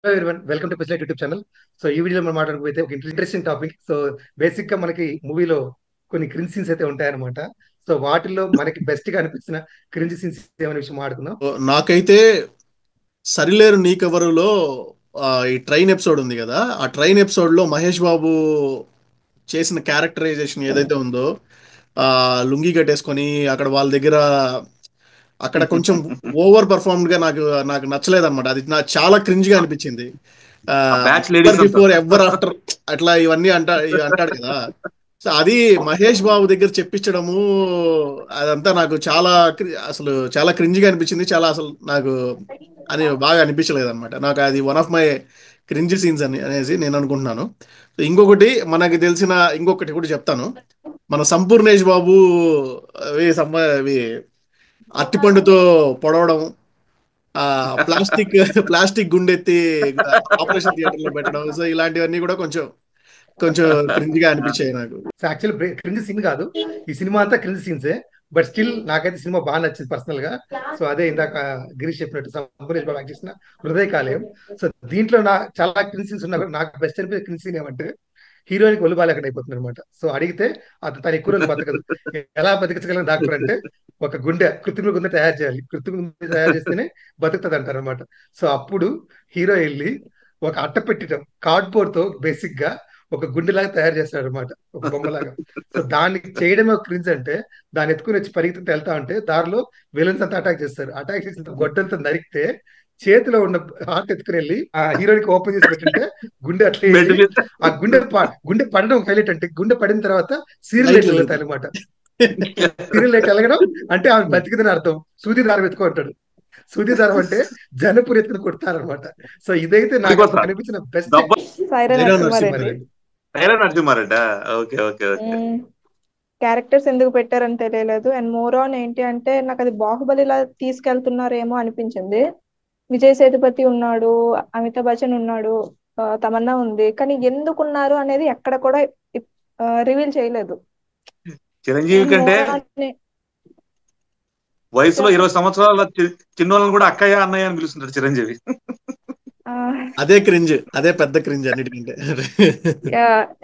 Hello everyone, welcome to పిస్లైట్ YouTube channel. So ఈ వీడియోలో మనం మాట్లాడుకోతే ఒక ఇంట్రెస్టింగ్ టాపిక్. సో బేసిక్ గా మనకి మూవీలో కొన్ని క్రింజ్ సీన్స్ అయితే ఉంటాయన్నమాట. సో వాటిల్లో మనకి బెస్ట్ గా అనిపించిన క్రింజ్ సీన్స్ ఏమైనా విషయం మాట్లాడుకుందాం. నాకైతే సరిలేరు నీకెవరులో ఈ ట్రైన్ ఎపిసోడ్ ఉంది కదా. ఆ ట్రైన్ ఎపిసోడ్ లో మహేష్ బాబు చేసిన క్యారెక్టరైజేషన్ ఏదైతే ఉందో, ఆ లుంగి కట్టేసుకొని అక్కడ వాళ్ళ దగ్గర అక్కడ కొంచెం ఓవర్ పర్ఫార్మ్డ్ గా నాకు నాకు నచ్చలేదు అనమాట. అది నాకు చాలా క్రింజ్ గా అనిపించింది. ఆ బ్యాచ్ ఎవర్ లేడీస్ అంతా. బిఫోర్ ఎవర్ ఆఫ్టర్ అట్లా ఇవన్నీ ఇవి అంటాడు కదా. సో అది మహేష్ బాబు దగ్గర చెప్పించడము, అదంతా నాకు అసలు చాలా క్రింజ్ గా అనిపించింది. చాలా అసలు నాకు అని బాగా అనిపించలేదు అనమాట. నాకు అది one of my cringe scenes అనేసి నేను అనుకుంటున్నాను. సో ఇంకొకటి మనకి తెలిసిన ఇంకొకటి కూడా చెప్తాను. మన సంపూర్ణేష్ బాబు అవి అవి అట్టిపండుతో పొడవడం, ఆ ప్లాస్టిక్ ప్లాస్టిక్ గుండెత్తి ఆపరేషన్ థియేటర్ లో పెట్టడం. సో ఇలాంటివన్నీ కూడా కొంచెం కొంచెం క్రింజ్ గా అనిపించాయి నాకు. సో యాక్చువల్లీ క్రింజ్ సీన్ కాదు, ఈ సినిమా అంతా క్రింజ్ సీన్సే. బట్ స్టిల్ నాకైతే సినిమా బాగా నచ్చింది పర్సనల్ గా. సో అదే ఇందాక గిరీష్ చెప్పినట్టు సంపూర్ణేష్ బాబు యాక్ట్ చేసిన హృదయ కాలేయం. సో దీంట్లో చాలా క్రింజ్ సీన్స్ ఉన్నా కూడా నాకు బెస్ట్ అనిపించే క్రింజ్ సీన్ ఏమంటే హీరోయిన్కి ఒళ్ళు బాలేకుండా అయిపోతుంది అనమాట. సో అడిగితే తను ఎక్కువ రోజులు బతకదు. ఎలా బతికించగలను డాక్టర్ అంటే ఒక గుండె, కృత్రిమ గుండె తయారు చేయాలి, కృత్రిమ గుండె తయారు చేస్తేనే బతుకుతుంది అంటారు అనమాట. సో అప్పుడు హీరో వెళ్ళి ఒక అట్ట పెట్టడం కార్డ్బోర్డ్ తో బేసిక్ గా ఒక గుండెలాగా తయారు చేస్తాడు అనమాట, ఒక బొమ్మలాగా. సో దాన్ని చేయడమే ఒక క్రింజ్ అంటే, దాన్ని ఎత్తుకుని వచ్చి పరిగెత్తుకుంటూ వెళ్తా ఉంటే దారిలో విలన్స్ అంతా అటాక్ చేస్తారు. అటాక్ చేసిన గొడ్డంతా నరికితే చేతిలో ఉన్న హార్ట్ ఎత్తుకుని వెళ్ళి ఆ హీరోయిన్ కి ఓపెన్ చేసి పెట్టింటే గుండె అట్లా బెడ్ వెళ్ళి మీద ఆ గుండె పడడం హైలైట్. అంటే గుండె పడిన తర్వాత సీరియల్ లైట్లు లైట్లు వెళ్తాయి వెలుగుతాయి. అనమాట. సీరియల్ లైట్ వెలగడం అంటే ఆమె బతికిందని అర్థం. సూది దారం ఎత్తుకుంటాడు. సూది దారం అంటే జనపురి ఎత్తుకుని కొడతారనమాట. సో ఇదైతే నాకు పులికొత్త అనిపించిన బెస్ట్ దబ్బ Sye Raa Jairam Narasimha Reddy. Narasimha Reddy. Narasimha Reddy. Trailer Narasimha Reddy. Okay okay okay. Characters ఎందుకు పెట్టారని తెలియలేదు. అండ్ మోర్ ఆన్ ఏంటి అంటే నాకు అది బాహుబలిలా తీసుకెళ్తున్నారేమో అనిపించింది. విజయ్ సేతుపతి ఉన్నాడు, అమితాబ్ బచ్చన్ ఉన్నాడు, తమన్నా ఉంది, కానీ ఎందుకున్నారు అనేది ఎక్కడ కూడా రివీల్ చేయలేదు. చిరంజీవి అండ్ కంటే మోర్ ఆన్ వయసులో చెప్ప 20 సంవత్సరాల చిన్నోళ్ళని కూడా అక్కయ్య అన్నయ్య అని పిలుస్తుంటాడు చిరంజీవి. అదే క్రింజ్, అదే పెద్ద క్రింజ్ అన్నిటికంటే.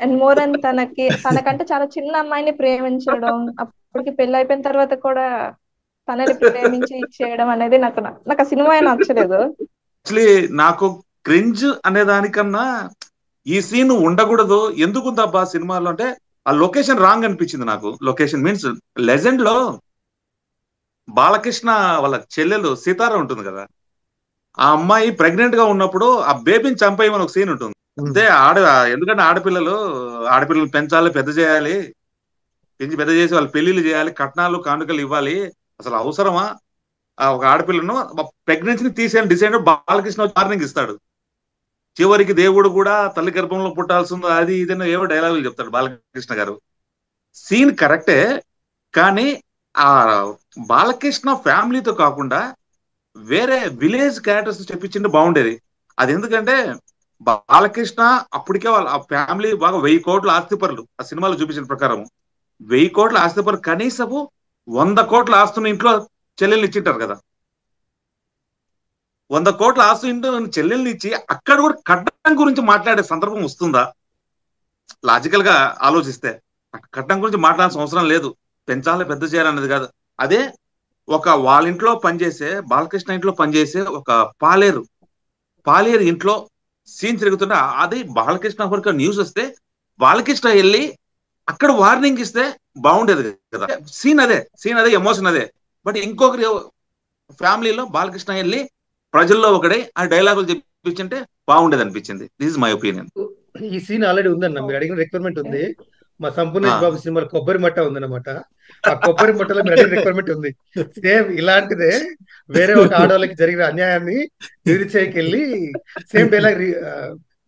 అండ్ మోర్ ఆన్ తనకంటే చాలా చిన్న అమ్మాయిని ప్రేమించడం, అప్పటికి పెళ్లి అయిపోయిన తర్వాత కూడా తనని ప్రేమించి చేయడం అనేది నాకు ఆ సినిమా నచ్చలేదు. యాక్చువల్లీ నాకు క్రింజ్ అనే దానికన్నా ఈ సీన్ ఉండకూడదు, ఎందుకు ఉందబ్బా సినిమాలో అంటే ఆ లొకేషన్ రాంగ్ అనిపించింది నాకు. లొకేషన్ మీన్స్ లెజెండ్ లో బాలకృష్ణ వాళ్ళ చెల్లెలు సీతారా ఉంటుంది కదా, ఆ అమ్మాయి ప్రెగ్నెంట్ గా ఉన్నప్పుడు ఆ బేబీని చంపేయమని ఒక సీన్ ఉంటుంది. అంటే ఎందుకంటే ఆడపిల్లలు పెంచాలి, పెద్ద చేయాలి, పెంచి పెద్ద చేసి వాళ్ళ పెళ్లిళ్ళు చేయాలి, కట్నాలు కానుకలు ఇవ్వాలి. అసలు అవసరమా ఒక ఆడపిల్లను ప్రెగ్నెన్సీని తీసేయాలని డిసైడ్ బాలకృష్ణ వార్నింగ్ ఇస్తాడు. చివరికి దేవుడు కూడా తల్లి గర్భంలో పుట్టాల్సిందో అది ఇదన్నా ఏవో డైలాగులు చెప్తాడు బాలకృష్ణ గారు. సీన్ కరెక్టే, కానీ ఆ బాలకృష్ణ ఫ్యామిలీతో కాకుండా వేరే విలేజ్ క్యారెక్టర్స్ చెప్పించింటే బాగుండేది. అది ఎందుకంటే బాలకృష్ణ అప్పటికే వాళ్ళ ఆ ఫ్యామిలీ బాగా 1000 కోట్ల ఆస్తిపరులు. ఆ సినిమాలో చూపించిన ప్రకారం 1000 కోట్ల ఆస్తిపరులు, కనీసము 100 కోట్ల ఆస్తున్న ఇంట్లో చెల్లెల్ని ఇచ్చింటారు కదా. 100 కోట్ల ఆస్తు ఇంట్లో చెల్లెల్ని ఇచ్చి అక్కడ కూడా కట్నం గురించి మాట్లాడే సందర్భం వస్తుందా? లాజికల్ గా ఆలోచిస్తే కట్నం గురించి మాట్లాడాల్సిన అవసరం లేదు. పెంచాలి, పెద్ద చేయాలన్నది కాదు. అదే ఒక వాళ్ళ ఇంట్లో పనిచేసే, బాలకృష్ణ ఇంట్లో పనిచేసే ఒక పాలేరు ఇంట్లో సీన్ జరుగుతుంటే అది బాలకృష్ణ వరకు న్యూస్ వస్తే బాలకృష్ణ వెళ్ళి అక్కడ వార్నింగ్ ఇస్తే బాగుండేది కదా. సీన్ అదే ఎమోషన్ అదే. బట్ ఇంకొకరి ఫ్యామిలీలో బాలకృష్ణ వెళ్ళి ప్రజల్లో ఒకడే ఆ డైలాగులు చెప్పించుంటే బాగుండేది అనిపించింది. This is my opinion. ఈ సీన్ ఆల్రెడీ ఉందన్న, మీరు అడిగిన రిక్వైర్మెంట్ ఉంది. మా సంపూర్ణేష్ బాబు సినిమాలో కొబ్బరి మట్ట ఉందన్నమాట. ఆ కొబ్బరి మట్టలో మీరు అడిగిన రిక్వైర్మెంట్ ఉంది. సేమ్ ఇలాంటిదే వేరే ఒక ఆడవాళ్ళకి జరిగిన అన్యాయాన్ని నిరుచేకెళ్ళి సేమ్ డైలాగ్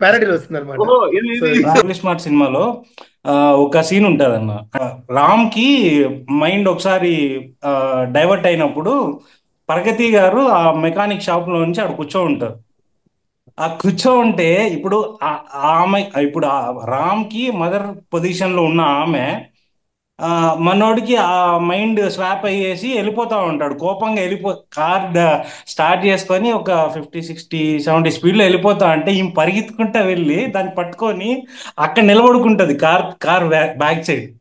ప్యారడీలో వస్తుంది అనమాట. ఓహో, సో రాకుల్ స్మార్ట్ సినిమాలో ఆ, ఒక సీన్ ఉంటదన్న. రామ్ కి మైండ్ ఒకసారి డైవర్ట్ అయినప్పుడు ప్రగతి గారు ఆ మెకానిక్ షాప్ లో నుంచి అక్కడ కూర్చో ఉంటారు. ఆ కూర్చో ఉంటే ఇప్పుడు ఆ- ఆమె ఇప్పుడు రామ్ కి మదర్ పొజిషన్ లో ఉన్న ఆమె మనోడికి ఆ మైండ్ స్వాప్ అయ్యేసి వెళ్ళిపోతా ఉంటాడు, కోపంగా కార్ స్టార్ట్ చేసుకొని ఒక 50, 60, 70 స్పీడ్లో వెళ్ళిపోతా అంటే ఈమె పరిగెత్తుకుంటా వెళ్ళి దాన్ని పట్టుకొని అక్కడ నిలబడుకుంటది కార్ బ్యాక్ సైడ్.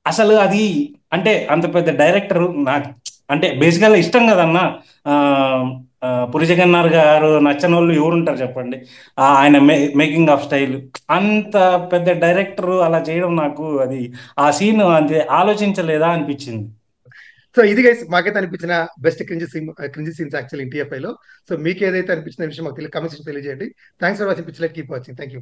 అసలు అది అంటే అంత పెద్ద డైరెక్టర్ నాకు అంటే బేసికల్గా ఇష్టం కదన్న. ఆ, పురి జగన్నాథ్ గారు నచ్చని వాళ్ళు ఎవరుంటారు చెప్పండి. ఆయన మేకింగ్ ఆఫ్ స్టైల్, అంత పెద్ద డైరెక్టర్ అలా చేయడం నాకు అది ఆ సీన్ అంతే ఆలోచించలేదా అనిపించింది. సో ఇది గైస్ మాకైతే అనిపించిన బెస్ట్ క్రింజి సీన్స్ యాక్చువల్ TFI లో. సో మీకు ఏదైతే అనిపించిన విషయం మాకు కమెంట్స్ తెలియజేయండి. Thanks for watching picture, keep watching. Thank you.